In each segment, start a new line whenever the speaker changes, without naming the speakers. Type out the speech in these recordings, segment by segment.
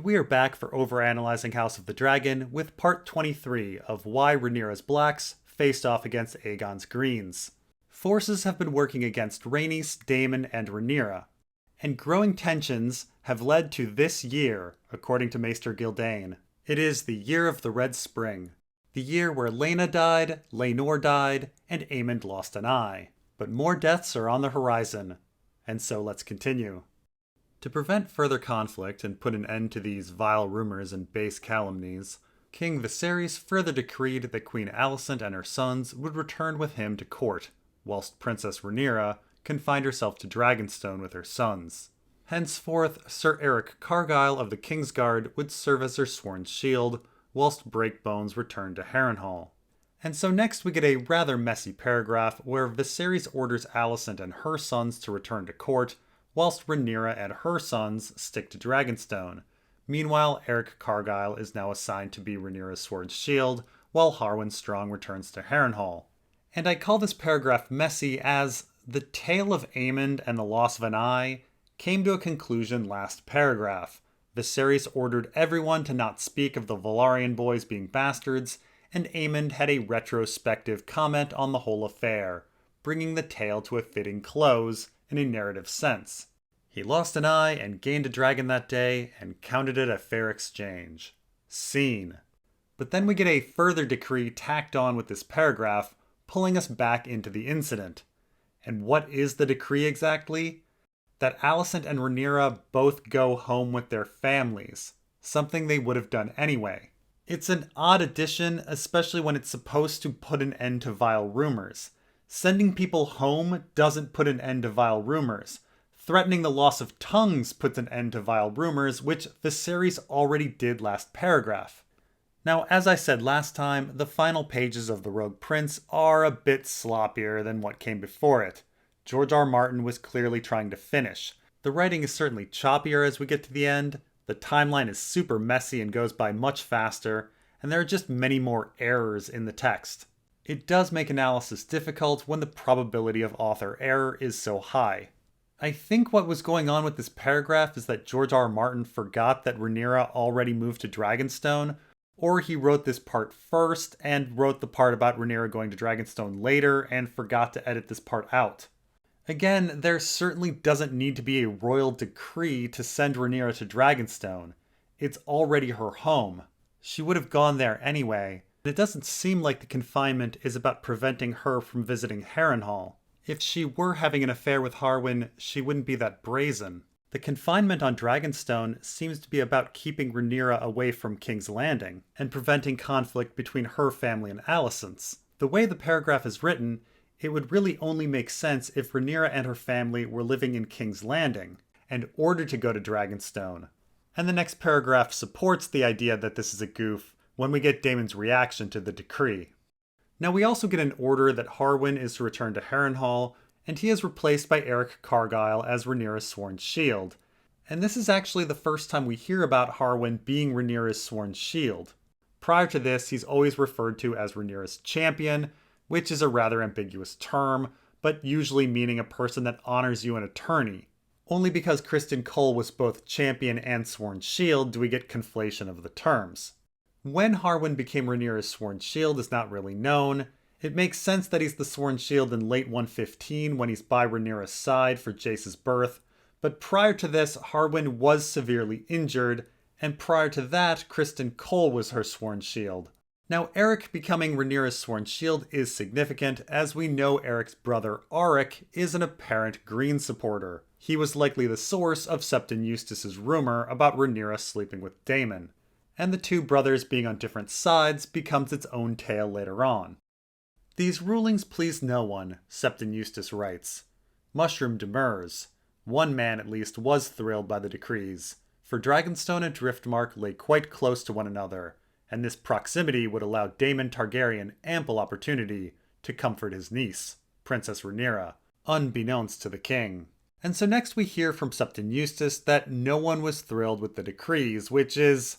we are back for Overanalyzing House of the Dragon with part 23 of why Rhaenyra's Blacks faced off against Aegon's Greens. Forces have been working against Rhaenys, Daemon, and Rhaenyra, and growing tensions have led to this year, according to Maester Gildain. It is the year of the Red Spring, the year where Laena died, Laenor died, and Aemond lost an eye. But more deaths are on the horizon, and so let's continue. To prevent further conflict and put an end to these vile rumors and base calumnies, King Viserys further decreed that Queen Alicent and her sons would return with him to court, whilst Princess Rhaenyra confined herself to Dragonstone with her sons. Henceforth, Sir Eric Cargyle of the Kingsguard would serve as her sworn shield, whilst Breakbones returned to Harrenhal. And so next we get a rather messy paragraph where Viserys orders Alicent and her sons to return to court, whilst Rhaenyra and her sons stick to Dragonstone. Meanwhile, Eric Cargyle is now assigned to be Rhaenyra's sworn shield, while Harwin Strong returns to Harrenhal. And I call this paragraph messy as the tale of Aemond and the loss of an eye came to a conclusion last paragraph. Viserys ordered everyone to not speak of the Velaryon boys being bastards, and Aemond had a retrospective comment on the whole affair, bringing the tale to a fitting close in a narrative sense. He lost an eye and gained a dragon that day, and counted it a fair exchange. Scene. But then we get a further decree tacked on with this paragraph, pulling us back into the incident. And what is the decree exactly? That Alicent and Rhaenyra both go home with their families, something they would have done anyway. It's an odd addition, especially when it's supposed to put an end to vile rumors. Sending people home doesn't put an end to vile rumors. Threatening the loss of tongues puts an end to vile rumors, which Viserys already did last paragraph. Now, as I said last time, the final pages of The Rogue Prince are a bit sloppier than what came before it. George R. Martin was clearly trying to finish. The writing is certainly choppier as we get to the end, the timeline is super messy and goes by much faster, and there are just many more errors in the text. It does make analysis difficult when the probability of author error is so high. I think what was going on with this paragraph is that George R. Martin forgot that Rhaenyra already moved to Dragonstone, or he wrote this part first and wrote the part about Rhaenyra going to Dragonstone later and forgot to edit this part out. Again, there certainly doesn't need to be a royal decree to send Rhaenyra to Dragonstone. It's already her home. She would have gone there anyway. It doesn't seem like the confinement is about preventing her from visiting Harrenhal. If she were having an affair with Harwin, she wouldn't be that brazen. The confinement on Dragonstone seems to be about keeping Rhaenyra away from King's Landing, and preventing conflict between her family and Alicent's. The way the paragraph is written, it would really only make sense if Rhaenyra and her family were living in King's Landing, and ordered to go to Dragonstone. And the next paragraph supports the idea that this is a goof, when we get Daemon's reaction to the decree. Now we also get an order that Harwin is to return to Harrenhal, and he is replaced by Eric Cargyle as Rhaenyra's sworn shield. And this is actually the first time we hear about Harwin being Rhaenyra's sworn shield. Prior to this, he's always referred to as Rhaenyra's champion, which is a rather ambiguous term, but usually meaning a person that honors you an attorney. Only because Criston Cole was both champion and sworn shield do we get conflation of the terms. When Harwin became Rhaenyra's sworn shield is not really known. It makes sense that he's the sworn shield in late 115 when he's by Rhaenyra's side for Jace's birth, but prior to this, Harwin was severely injured, and prior to that, Criston Cole was her sworn shield. Now, Eric becoming Rhaenyra's sworn shield is significant, as we know Eric's brother Auric is an apparent Green supporter. He was likely the source of Septon Eustace's rumor about Rhaenyra sleeping with Daemon. And the two brothers being on different sides becomes its own tale later on. These rulings pleased no one, Septon Eustace writes. Mushroom demurs. One man at least was thrilled by the decrees, for Dragonstone and Driftmark lay quite close to one another, and this proximity would allow Daemon Targaryen ample opportunity to comfort his niece, Princess Rhaenyra, unbeknownst to the king. And so next we hear from Septon Eustace that no one was thrilled with the decrees, which is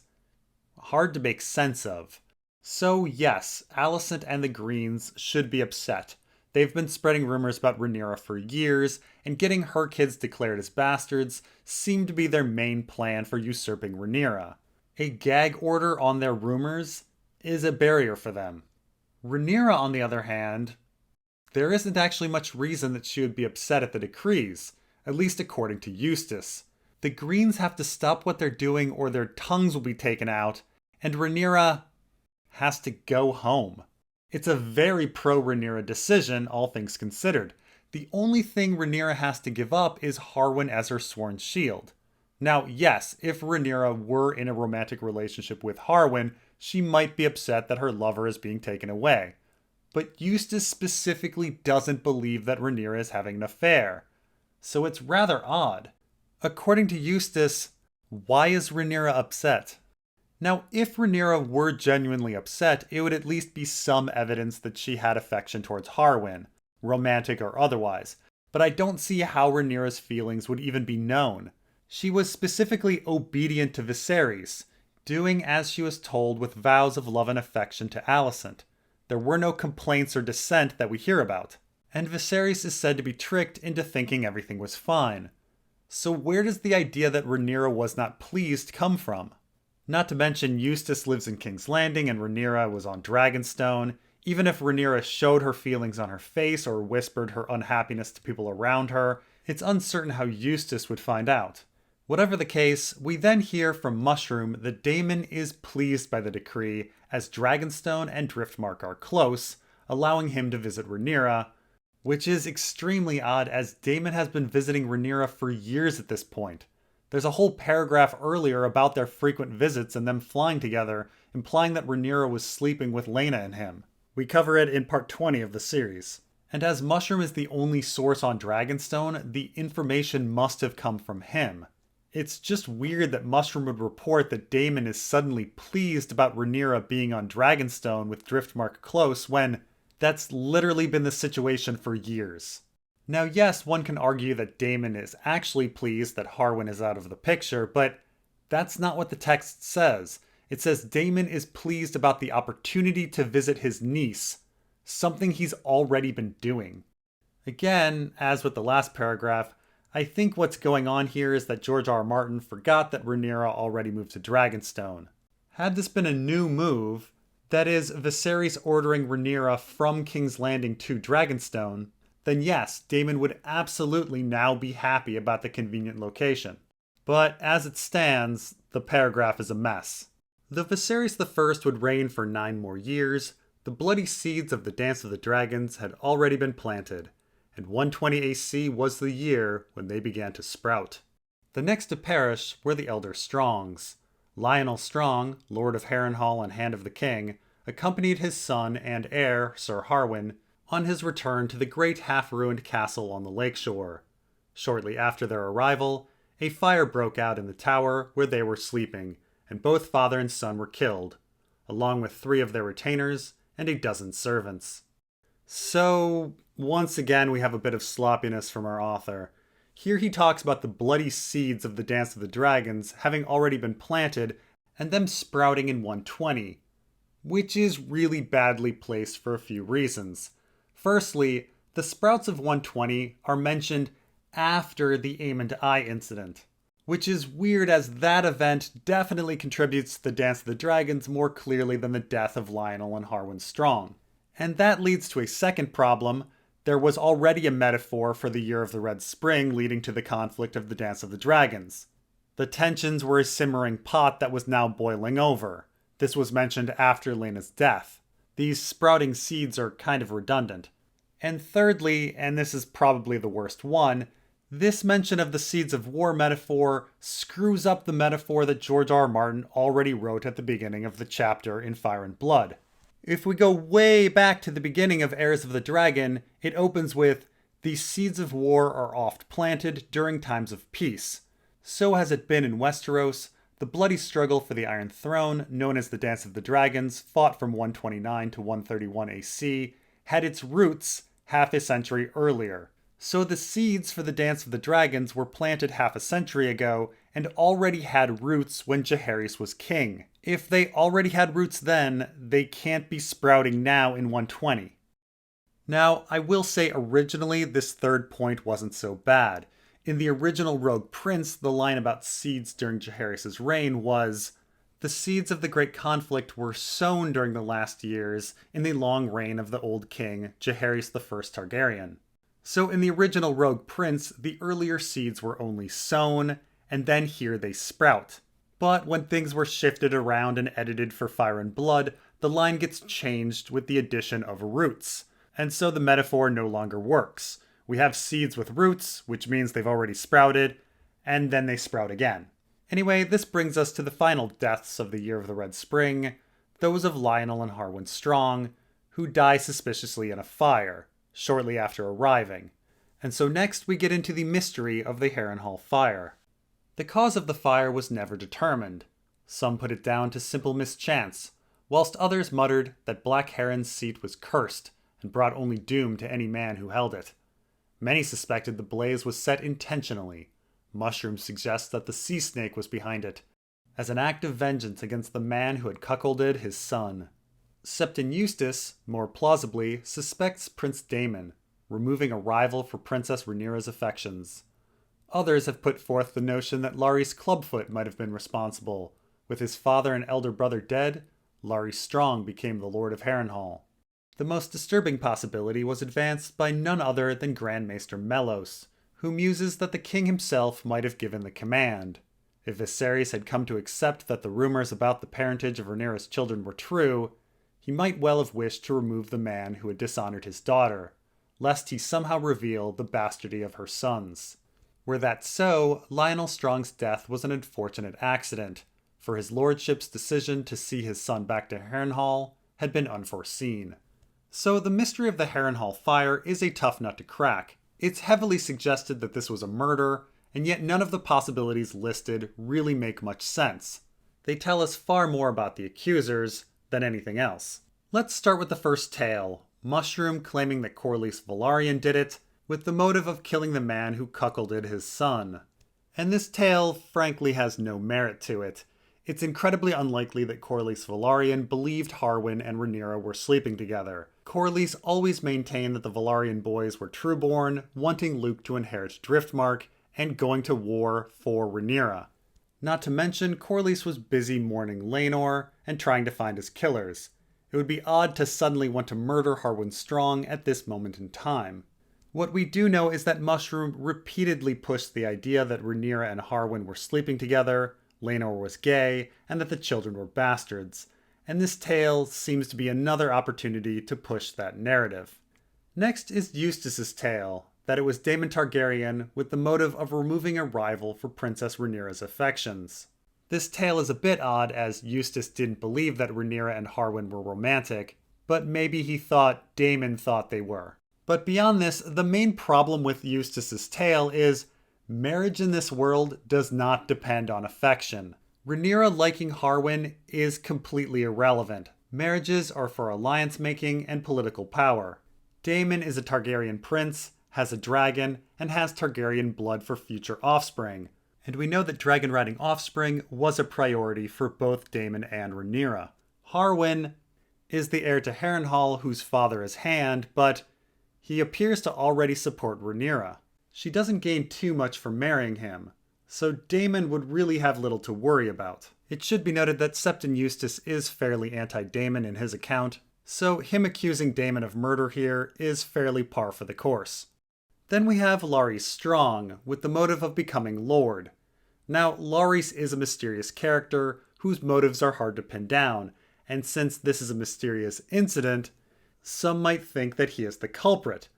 hard to make sense of. So yes, Alicent and the Greens should be upset. They've been spreading rumors about Rhaenyra for years, and getting her kids declared as bastards seemed to be their main plan for usurping Rhaenyra. A gag order on their rumors is a barrier for them. Rhaenyra, on the other hand, there isn't actually much reason that she would be upset at the decrees, at least according to Eustace. The Greens have to stop what they're doing or their tongues will be taken out, and Rhaenyra has to go home. It's a very pro-Rhaenyra decision, all things considered. The only thing Rhaenyra has to give up is Harwin as her sworn shield. Now, yes, if Rhaenyra were in a romantic relationship with Harwin, she might be upset that her lover is being taken away. But Eustace specifically doesn't believe that Rhaenyra is having an affair. So it's rather odd. According to Eustace, why is Rhaenyra upset? Now, if Rhaenyra were genuinely upset, it would at least be some evidence that she had affection towards Harwin, romantic or otherwise, but I don't see how Rhaenyra's feelings would even be known. She was specifically obedient to Viserys, doing as she was told with vows of love and affection to Alicent. There were no complaints or dissent that we hear about, and Viserys is said to be tricked into thinking everything was fine. So where does the idea that Rhaenyra was not pleased come from? Not to mention, Eustace lives in King's Landing and Rhaenyra was on Dragonstone. Even if Rhaenyra showed her feelings on her face or whispered her unhappiness to people around her, it's uncertain how Eustace would find out. Whatever the case, we then hear from Mushroom that Daemon is pleased by the decree as Dragonstone and Driftmark are close, allowing him to visit Rhaenyra, which is extremely odd as Daemon has been visiting Rhaenyra for years at this point. There's a whole paragraph earlier about their frequent visits and them flying together, implying that Rhaenyra was sleeping with Laena and him. We cover it in part 20 of the series. And as Mushroom is the only source on Dragonstone, the information must have come from him. It's just weird that Mushroom would report that Daemon is suddenly pleased about Rhaenyra being on Dragonstone with Driftmark close when that's literally been the situation for years. Now, yes, one can argue that Daemon is actually pleased that Harwin is out of the picture, but that's not what the text says. It says Daemon is pleased about the opportunity to visit his niece, something he's already been doing. Again, as with the last paragraph, I think what's going on here is that George R. R. Martin forgot that Rhaenyra already moved to Dragonstone. Had this been a new move, that is, Viserys ordering Rhaenyra from King's Landing to Dragonstone, then yes, Daemon would absolutely now be happy about the convenient location. But as it stands, the paragraph is a mess. Though Viserys I would reign for 9 more years, the bloody seeds of the Dance of the Dragons had already been planted, and 120 AC was the year when they began to sprout. The next to perish were the elder Strongs. Lyonel Strong, Lord of Harrenhal and Hand of the King, accompanied his son and heir, Sir Harwin, on his return to the great half-ruined castle on the lakeshore. Shortly after their arrival, a fire broke out in the tower where they were sleeping, and both father and son were killed, along with 3 of their retainers and a dozen servants. So, once again we have a bit of sloppiness from our author. Here he talks about the bloody seeds of the Dance of the Dragons having already been planted and them sprouting in 120, which is really badly placed for a few reasons. Firstly, the sprouts of 120 are mentioned after the Aemond Eye incident, which is weird as that event definitely contributes to the Dance of the Dragons more clearly than the death of Lyonel and Harwin Strong. And that leads to a second problem. There was already a metaphor for the Year of the Red Spring leading to the conflict of the Dance of the Dragons. The tensions were a simmering pot that was now boiling over. This was mentioned after Laena's death. These sprouting seeds are kind of redundant. And thirdly, and this is probably the worst one, this mention of the Seeds of War metaphor screws up the metaphor that George R. R. Martin already wrote at the beginning of the chapter in Fire and Blood. If we go way back to the beginning of Heirs of the Dragon, it opens with, "These seeds of war are oft planted during times of peace. So has it been in Westeros. The bloody struggle for the Iron Throne, known as the Dance of the Dragons, fought from 129 to 131 AC, had its roots half a century earlier. So the seeds for the Dance of the Dragons were planted half a century ago and already had roots when Jaehaerys was king. If they already had roots then, they can't be sprouting now in 120. Now, I will say originally this third point wasn't so bad. In the original Rogue Prince, the line about seeds during Jaehaerys' reign was, "The seeds of the great conflict were sown during the last years in the long reign of the old king, Jaehaerys I Targaryen." So in the original Rogue Prince, the earlier seeds were only sown, and then here they sprout. But when things were shifted around and edited for Fire and Blood, the line gets changed with the addition of roots. And so the metaphor no longer works. We have seeds with roots, which means they've already sprouted, and then they sprout again. Anyway, this brings us to the final deaths of the Year of the Red Spring, those of Lyonel and Harwin Strong, who die suspiciously in a fire, shortly after arriving. And so next we get into the mystery of the Harrenhal fire. The cause of the fire was never determined. Some put it down to simple mischance, whilst others muttered that Black Heron's seat was cursed and brought only doom to any man who held it. Many suspected the blaze was set intentionally. Mushrooms suggest that the sea snake was behind it, as an act of vengeance against the man who had cuckolded his son. Septon Eustace, more plausibly, suspects Prince Daemon, removing a rival for Princess Rhaenyra's affections. Others have put forth the notion that Larys Clubfoot might have been responsible. With his father and elder brother dead, Larys Strong became the Lord of Harrenhal. The most disturbing possibility was advanced by none other than Grand Maester Mellos, who muses that the king himself might have given the command. If Viserys had come to accept that the rumors about the parentage of Rhaenyra's children were true, he might well have wished to remove the man who had dishonored his daughter, lest he somehow reveal the bastardy of her sons. Were that so, Lyonel Strong's death was an unfortunate accident, for his lordship's decision to see his son back to Harrenhal had been unforeseen. So the mystery of the Harrenhal fire is a tough nut to crack. It's heavily suggested that this was a murder, and yet none of the possibilities listed really make much sense. They tell us far more about the accusers than anything else. Let's start with the first tale, Mushroom claiming that Corlys Velaryon did it, with the motive of killing the man who cuckolded his son. And this tale, frankly, has no merit to it. It's incredibly unlikely that Corlys Velaryon believed Harwin and Rhaenyra were sleeping together. Corlys always maintained that the Velaryon boys were trueborn, wanting Luke to inherit Driftmark, and going to war for Rhaenyra. Not to mention, Corlys was busy mourning Laenor and trying to find his killers. It would be odd to suddenly want to murder Harwin Strong at this moment in time. What we do know is that Mushroom repeatedly pushed the idea that Rhaenyra and Harwin were sleeping together, Laenor was gay, and that the children were bastards, and this tale seems to be another opportunity to push that narrative. Next is Eustace's tale, that it was Daemon Targaryen with the motive of removing a rival for Princess Rhaenyra's affections. This tale is a bit odd as Eustace didn't believe that Rhaenyra and Harwin were romantic, but maybe he thought Daemon thought they were. But beyond this, the main problem with Eustace's tale is marriage in this world does not depend on affection. Rhaenyra liking Harwin is completely irrelevant. Marriages are for alliance making and political power. Daemon is a Targaryen prince, has a dragon, and has Targaryen blood for future offspring. And we know that dragon riding offspring was a priority for both Daemon and Rhaenyra. Harwin is the heir to Harrenhal whose father is Hand, but he appears to already support Rhaenyra. She doesn't gain too much from marrying him, so Daemon would really have little to worry about. It should be noted that Septon Eustace is fairly anti-Daemon in his account, so him accusing Daemon of murder here is fairly par for the course. Then we have Larys Strong, with the motive of becoming Lord. Now, Larys is a mysterious character whose motives are hard to pin down, and since this is a mysterious incident, some might think that he is the culprit.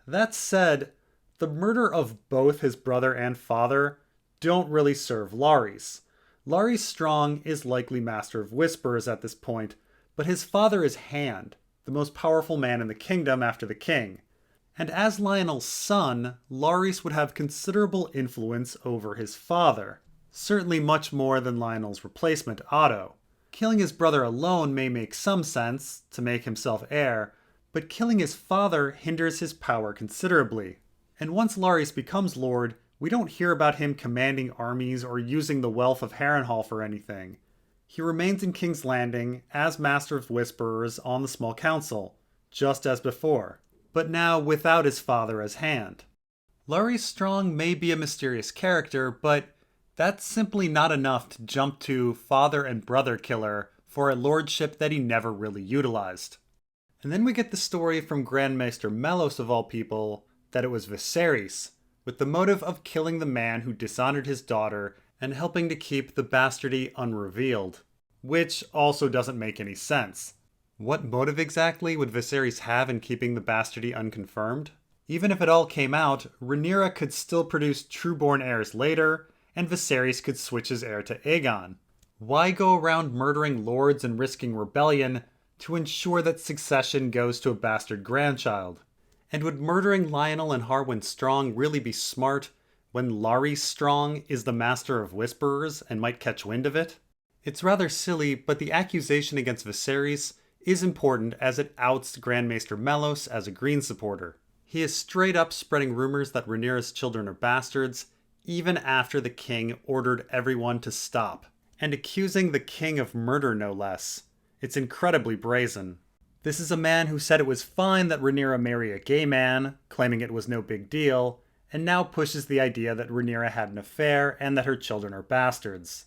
That said, the murder of both his brother and father don't really serve Larys. Larys Strong is likely Master of Whispers at this point, but his father is Hand, the most powerful man in the kingdom after the king. And as Lyonel's son, Larys would have considerable influence over his father, certainly much more than Lyonel's replacement, Otto. Killing his brother alone may make some sense, to make himself heir, but killing his father hinders his power considerably. And once Larys becomes Lord, we don't hear about him commanding armies or using the wealth of Harrenhal for anything. He remains in King's Landing as Master of Whisperers on the Small Council, just as before. but now without his father as hand. Larry Strong may be a mysterious character, but that's simply not enough to jump to father and brother killer for a lordship that he never really utilized. And then we get the story from Grand Maester Mellos of all people that it was Viserys, with the motive of killing the man who dishonored his daughter and helping to keep the bastardy unrevealed. Which also doesn't make any sense. What motive exactly would Viserys have in keeping the bastardy unconfirmed? Even if it all came out, Rhaenyra could still produce true-born heirs later, and Viserys could switch his heir to Aegon. Why go around murdering lords and risking rebellion to ensure that succession goes to a bastard grandchild? And would murdering Lyonel and Harwin Strong really be smart when Larry Strong is the master of whisperers and might catch wind of it? It's rather silly, but the accusation against Viserys is important as it outs Grand Maester Mellos as a Green supporter. He is straight up spreading rumors that Rhaenyra's children are bastards, even after the king ordered everyone to stop, and accusing the king of murder no less. It's incredibly brazen. This is a man who said it was fine that Rhaenyra marry a gay man, claiming it was no big deal, and now pushes the idea that Rhaenyra had an affair and that her children are bastards.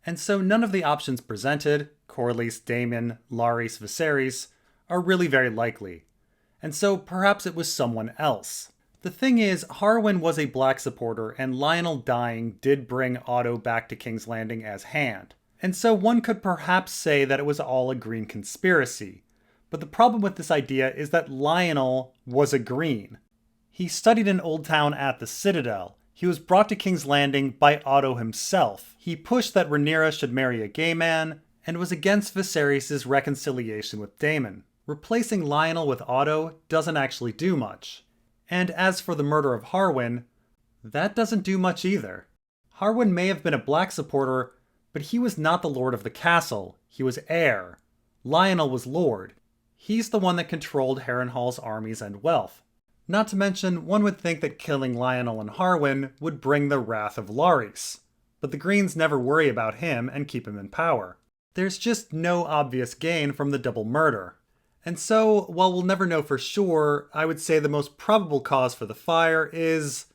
And so none of the options presented, Corlys, Daemon, Larys, Viserys, are really very likely. And so perhaps it was someone else. The thing is, Harwin was a black supporter, and Lyonel dying did bring Otto back to King's Landing as hand. And so one could perhaps say that it was all a Green conspiracy. But the problem with this idea is that Lyonel was a Green. He studied in Old Town at the Citadel. He was brought to King's Landing by Otto himself. He pushed that Rhaenyra should marry a gay man, and was against Viserys' reconciliation with Daemon. Replacing Lyonel with Otto doesn't actually do much. And as for the murder of Harwin, that doesn't do much either. Harwin may have been a black supporter, but he was not the lord of the castle. He was heir. Lyonel was lord. He's the one that controlled Harrenhal's armies and wealth. Not to mention, one would think that killing Lyonel and Harwin would bring the wrath of Larys. But the Greens never worry about him and keep him in power. There's just no obvious gain from the double murder. And so, while we'll never know for sure, I would say the most probable cause for the fire is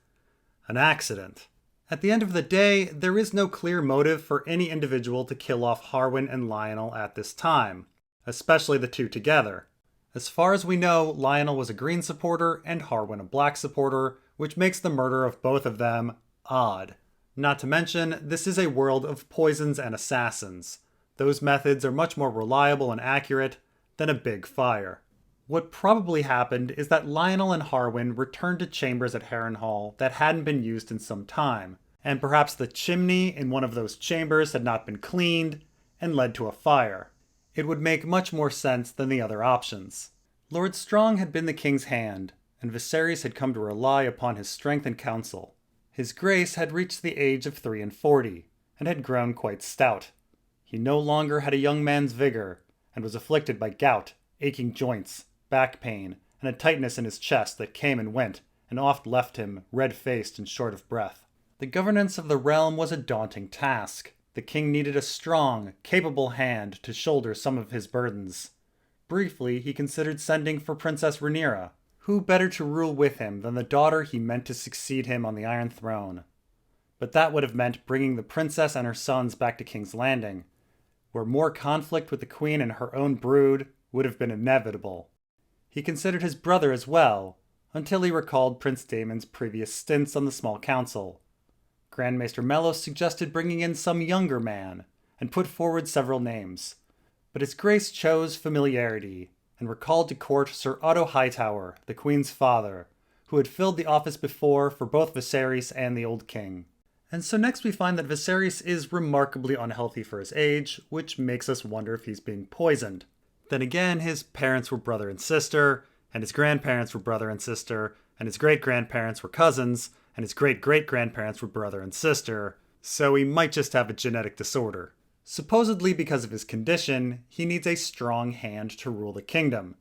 an accident. At the end of the day, there is no clear motive for any individual to kill off Harwin and Lyonel at this time, especially the two together. As far as we know, Lyonel was a Green supporter and Harwin a black supporter, which makes the murder of both of them odd. Not to mention, this is a world of poisons and assassins. Those methods are much more reliable and accurate than a big fire. What probably happened is that Lyonel and Harwin returned to chambers at Harrenhal that hadn't been used in some time, and perhaps the chimney in one of those chambers had not been cleaned and led to a fire. It would make much more sense than the other options. Lord Strong had been the king's hand, and Viserys had come to rely upon his strength and counsel. His grace had reached the age of 43, and had grown quite stout. He no longer had a young man's vigor, and was afflicted by gout, aching joints, back pain, and a tightness in his chest that came and went, and oft left him red-faced and short of breath. The governance of the realm was a daunting task. The king needed a strong, capable hand to shoulder some of his burdens. Briefly, he considered sending for Princess Rhaenyra. Who better to rule with him than the daughter he meant to succeed him on the Iron Throne? But that would have meant bringing the princess and her sons back to King's Landing, where more conflict with the queen and her own brood would have been inevitable. He considered his brother as well, until he recalled Prince Daemon's previous stints on the small council. Grand Maester Mellos suggested bringing in some younger man, and put forward several names. But his grace chose familiarity, and recalled to court Sir Otto Hightower, the Queen's father, who had filled the office before for both Viserys and the Old King. And so next we find that Viserys is remarkably unhealthy for his age, which makes us wonder if he's being poisoned. Then again, his parents were brother and sister, and his grandparents were brother and sister, and his great-grandparents were cousins, and his great-great-grandparents were brother and sister, so he might just have a genetic disorder. Supposedly because of his condition, he needs a strong hand to rule the kingdom.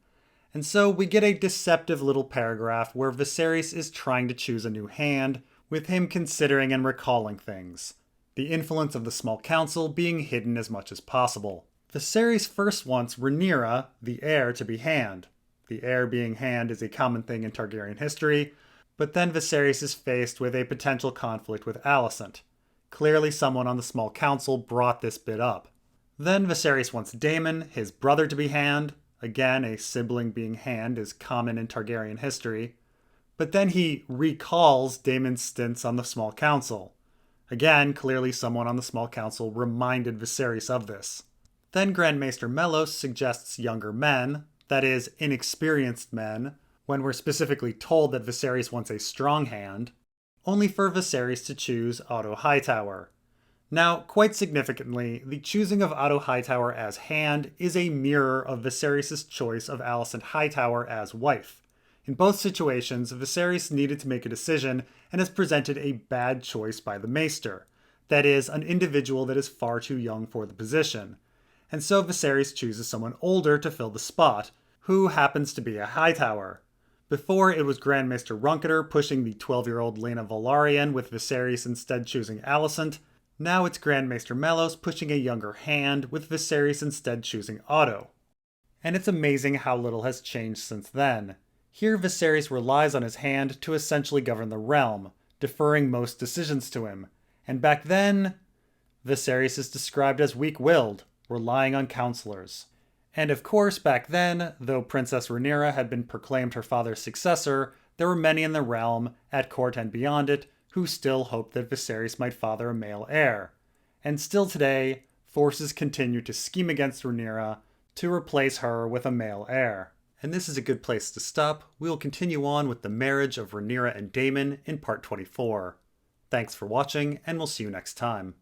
And so we get a deceptive little paragraph where Viserys is trying to choose a new hand, with him considering and recalling things, the influence of the small council being hidden as much as possible. Viserys first wants Rhaenyra, the heir, to be hand. the heir being hand is a common thing in Targaryen history, but then Viserys is faced with a potential conflict with Alicent. Clearly someone on the small council brought this bit up. Then Viserys wants Daemon, his brother, to be hand. Again, a sibling being hand is common in Targaryen history. But then he recalls Daemon's stints on the small council. Again, clearly someone on the small council reminded Viserys of this. Then Grand Maester Mellos suggests younger men, that is, inexperienced men, when we're specifically told that Viserys wants a strong hand, only for Viserys to choose Otto Hightower. Now, quite significantly, the choosing of Otto Hightower as hand is a mirror of Viserys' choice of Alicent Hightower as wife. In both situations, Viserys needed to make a decision and has presented a bad choice by the Maester, that is, an individual that is far too young for the position. And so Viserys chooses someone older to fill the spot, who happens to be a Hightower. Before, it was Grand Maester Runketer pushing the 12-year-old Lena Velaryon, with Viserys instead choosing Alicent. Now it's Grand Maester Mellos pushing a younger hand, with Viserys instead choosing Otto. And it's amazing how little has changed since then. Here Viserys relies on his hand to essentially govern the realm, deferring most decisions to him. And back then, Viserys is described as weak-willed, relying on counselors. And of course, back then, though Princess Rhaenyra had been proclaimed her father's successor, there were many in the realm, at court and beyond it, who still hoped that Viserys might father a male heir. And still today, forces continue to scheme against Rhaenyra to replace her with a male heir. And this is a good place to stop. We will continue on with the marriage of Rhaenyra and Daemon in part 24. Thanks for watching, and we'll see you next time.